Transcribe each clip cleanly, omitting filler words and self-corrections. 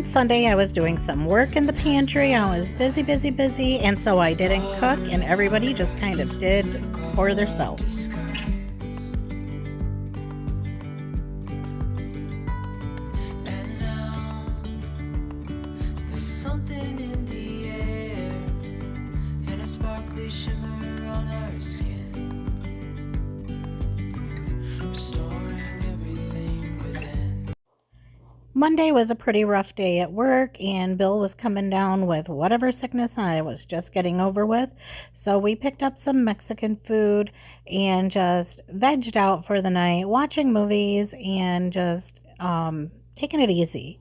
On Sunday, I was doing some work in the pantry. I was busy, and so I didn't cook, and everybody just kind of did for themselves. And now there's something in the air and a sparkly shimmer on our skin, restoring everything within. Monday was a pretty rough day at work, and Bill was coming down with whatever sickness I was just getting over with. So we picked up some Mexican food and just vegged out for the night, watching movies and just taking it easy.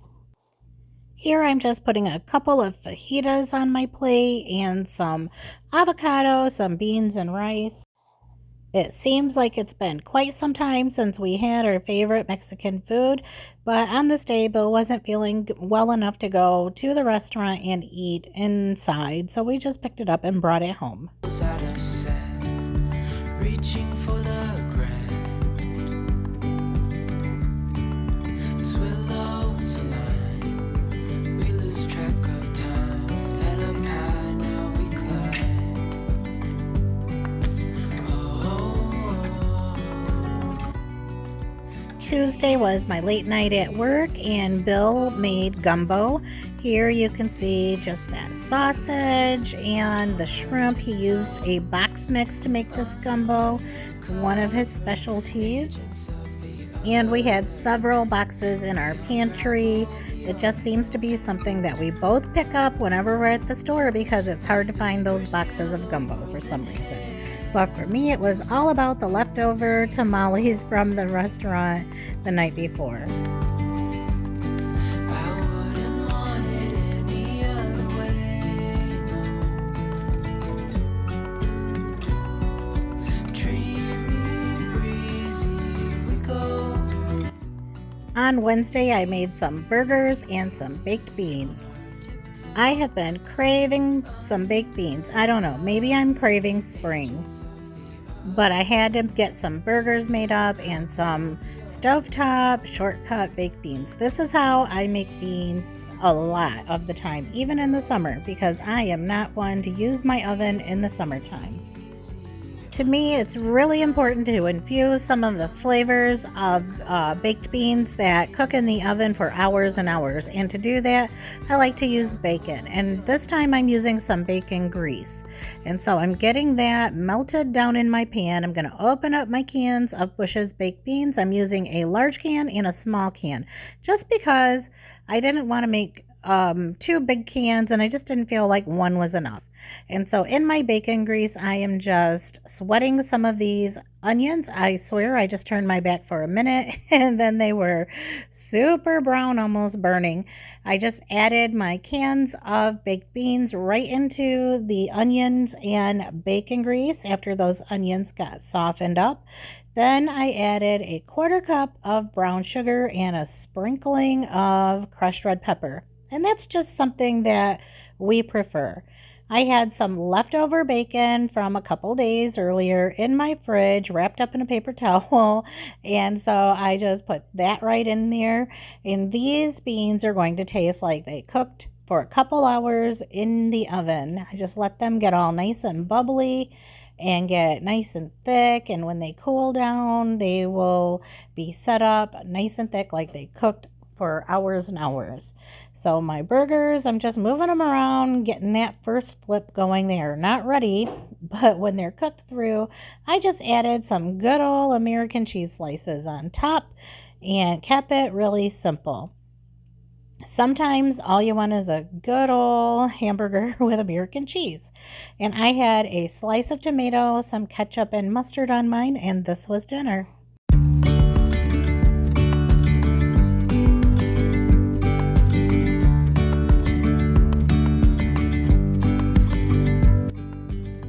Here I'm just putting a couple of fajitas on my plate and some avocado, some beans and rice. It seems like it's been quite some time since we had our favorite Mexican food, but on this day, Bill wasn't feeling well enough to go to the restaurant and eat inside, so we just picked it up and brought it home. Out of sand, reaching for the ground. As willows align, we lose track of time. Head up high, now we climb. Tuesday was my late night at work, and Bill made gumbo. Here you can see just that sausage and the shrimp. He used a box mix to make this gumbo, one of his specialties. And we had several boxes in our pantry. It just seems to be something that we both pick up whenever we're at the store because it's hard to find those boxes of gumbo for some reason. But for me, it was all about the leftover tamales from the restaurant the night before. I wouldn't want it any other way, no. Dreamy, breezy, we go. On Wednesday, I made some burgers and some baked beans. I have been craving some baked beans. I don't know, maybe I'm craving spring. But I had to get some burgers made up and some stovetop shortcut baked beans. This is how I make beans a lot of the time, even in the summer, because I am not one to use my oven in the summertime. To me, it's really important to infuse some of the flavors of baked beans that cook in the oven for hours and hours. And to do that, I like to use bacon. And this time I'm using some bacon grease. And so I'm getting that melted down in my pan. I'm going to open up my cans of Bush's baked beans. I'm using a large can and a small can, just because I didn't want to make two big cans, and I just didn't feel like one was enough. And so in my bacon grease, I am just sweating some of these onions. I swear I just turned my back for a minute and then they were super brown, almost burning. I just added my cans of baked beans right into the onions and bacon grease after those onions got softened up. Then I added a 1/4 cup of brown sugar and a sprinkling of crushed red pepper. And that's just something that we prefer. I had some leftover bacon from a couple days earlier in my fridge, wrapped up in a paper towel, and so I just put that right in there. And these beans are going to taste like they cooked for a couple hours in the oven. I just let them get all nice and bubbly and get nice and thick, and when they cool down, they will be set up nice and thick like they cooked for hours and hours. So my burgers, I'm just moving them around, getting that first flip going. They are not ready, but when they're cooked through, I just added some good old American cheese slices on top and kept it really simple. Sometimes all you want is a good old hamburger with American cheese. And I had a slice of tomato, some ketchup and mustard on mine, and this was dinner.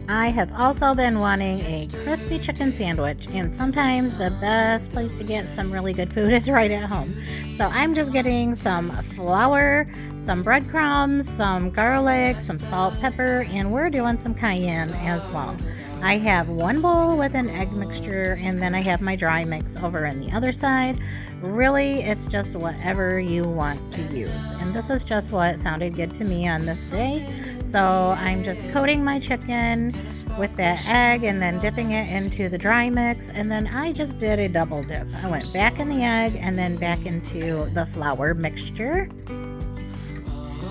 I have also been wanting a crispy chicken sandwich, and sometimes the best place to get some really good food is right at home. So I'm just getting some flour, some breadcrumbs, some garlic, some salt, pepper, and we're doing some cayenne as well. I have one bowl with an egg mixture, and then I have my dry mix over on the other side. Really, it's just whatever you want to use. And this is just what sounded good to me on this day. So I'm just coating my chicken with that egg and then dipping it into the dry mix. And then I just did a double dip. I went back in the egg and then back into the flour mixture.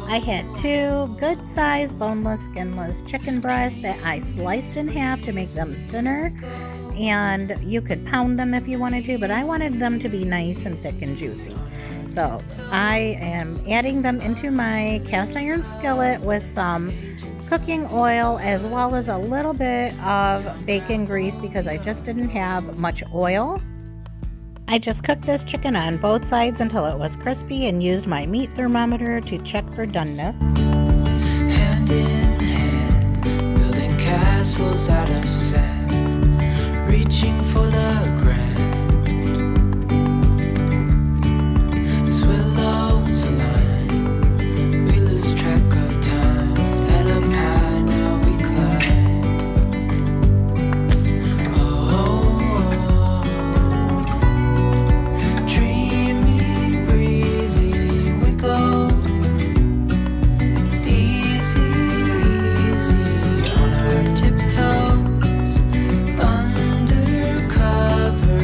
I had 2 good-sized boneless, skinless chicken breasts that I sliced in half to make them thinner. And you could pound them if you wanted to, but I wanted them to be nice and thick and juicy. So I am adding them into my cast iron skillet with some cooking oil as well as a little bit of bacon grease because I just didn't have much oil. I just cooked this chicken on both sides until it was crispy and used my meat thermometer to check for doneness. Hand in hand, building castles out of sand, reaching for the grand. As willows align, we lose track of time. Head up high, now we climb. Oh, dreamy, breezy, we go. Easy, easy on our tiptoes. Undercover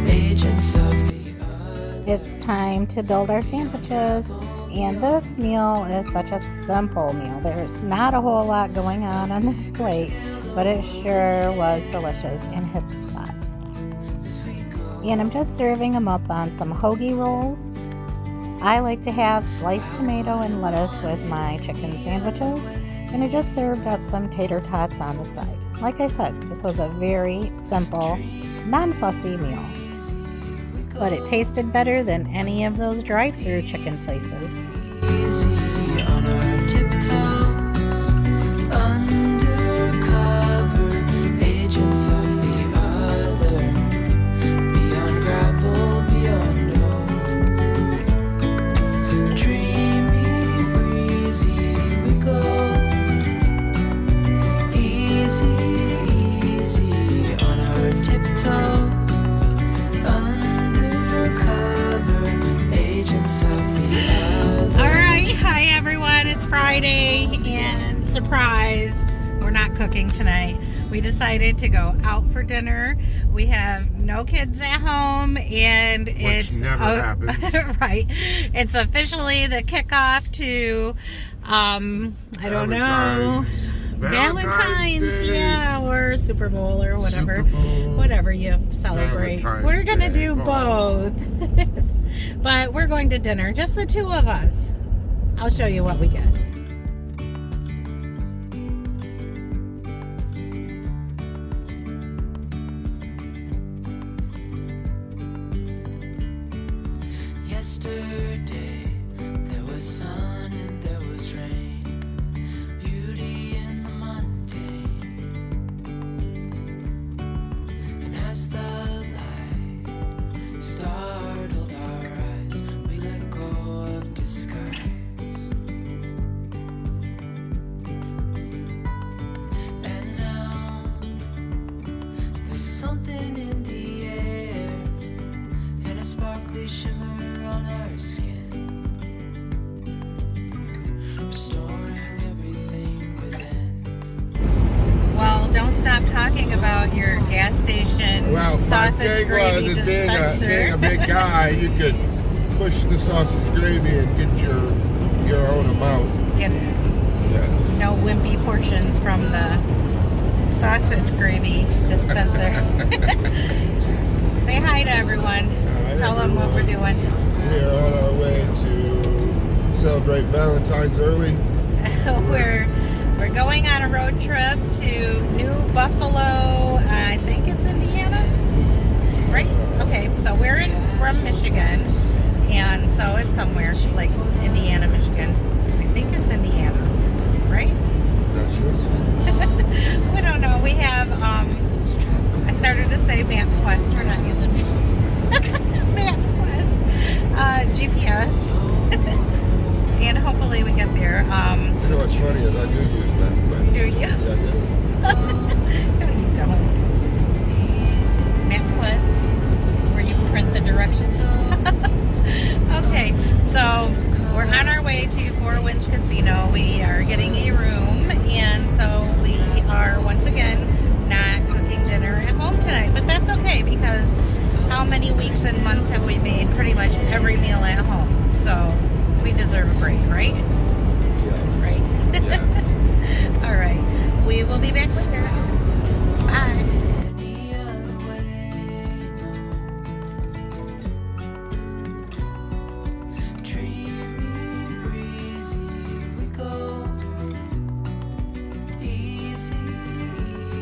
agents of the other. It's time to build our sandwiches, and this meal is such a simple meal. There's not a whole lot going on this plate, but it sure was delicious and hit the spot. And I'm just serving them up on some hoagie rolls. I like to have sliced tomato and lettuce with my chicken sandwiches, and I just served up some tater tots on the side. Like I said, this was a very simple, non-fussy meal. But it tasted better than any of those drive-through chicken places. Easy on our tiptoes. Undercover agents of the other. Beyond gravel, beyond hope. Dreamy, breezy, we go. Easy, easy on our tiptoes. Alright, hi everyone, it's Friday, and surprise, we're not cooking tonight. We decided to go out for dinner. We have no kids at home, and Which never happens. Right. It's officially the kickoff to I don't know. Valentine's, Day. yeah, or Super Bowl or whatever. Super Bowl. Whatever you celebrate. Valentine's We're gonna Day. do Oh. both. But we're going to dinner, just the 2 of us. I'll show you what we get. Yesterday, there was sun and there was rain. Beauty in the mundane. And as the light startled our eyes, we let go of disguise. And now, there's something in the air, and a sparkly shimmer on our skin, restoring everything within. Well, don't stop talking about your gas station Well, my sausage thing gravy was, dispenser. being a big guy, you could push the sausage gravy and get your own amount. Get Yes. no wimpy portions from the sausage gravy dispenser. Say hi to everyone. Hi, Tell them what we're everyone. doing. We are on our way to celebrate Valentine's early. We're going on a road trip to New Buffalo. I think it's Indiana, right? Okay, so we're from Michigan, and so it's somewhere like Indiana, Michigan. I think it's Indiana, right? Not sure. We don't know. We have I started to say MapQuest. We're not using MapQuest. GPS. And hopefully we get there. You know what's funny is I do use that. But Do you? Yeah, I do. No, you don't. weeks and months have we made pretty much every meal at home. So we deserve a break, right? Yes. Right? Yes. All right. We will be back later. Bye. any other way. Dreamy, breezy, we go. Easy,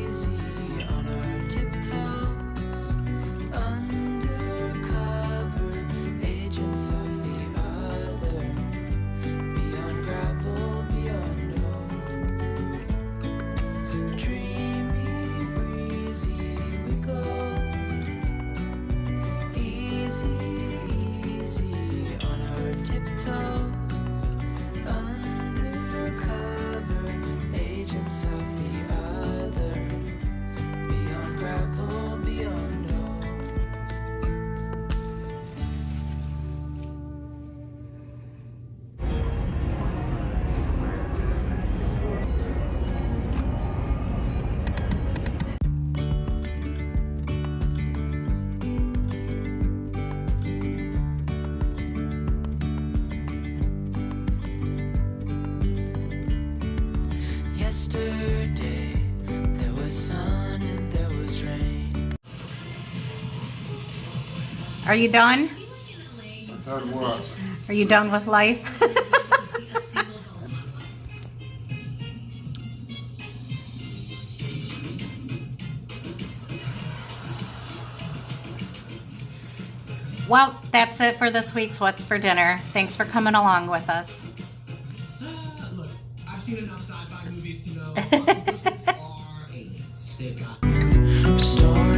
easy on our tiptoes. Undercover agents of the other. Beyond gravel, beyond hope. Dreamy, breezy, we go. Easy, easy on our tiptoes. Undercover agents of the other. Beyond gravel, beyond hope. Yesterday, there was sun and there was rain. Are you done? Done what? Are you done with life? Well, that's it for this week's What's for Dinner. Thanks for coming along with us. Look, I've seen enough sci-fi movies to know octopuses are aliens. They've got Restore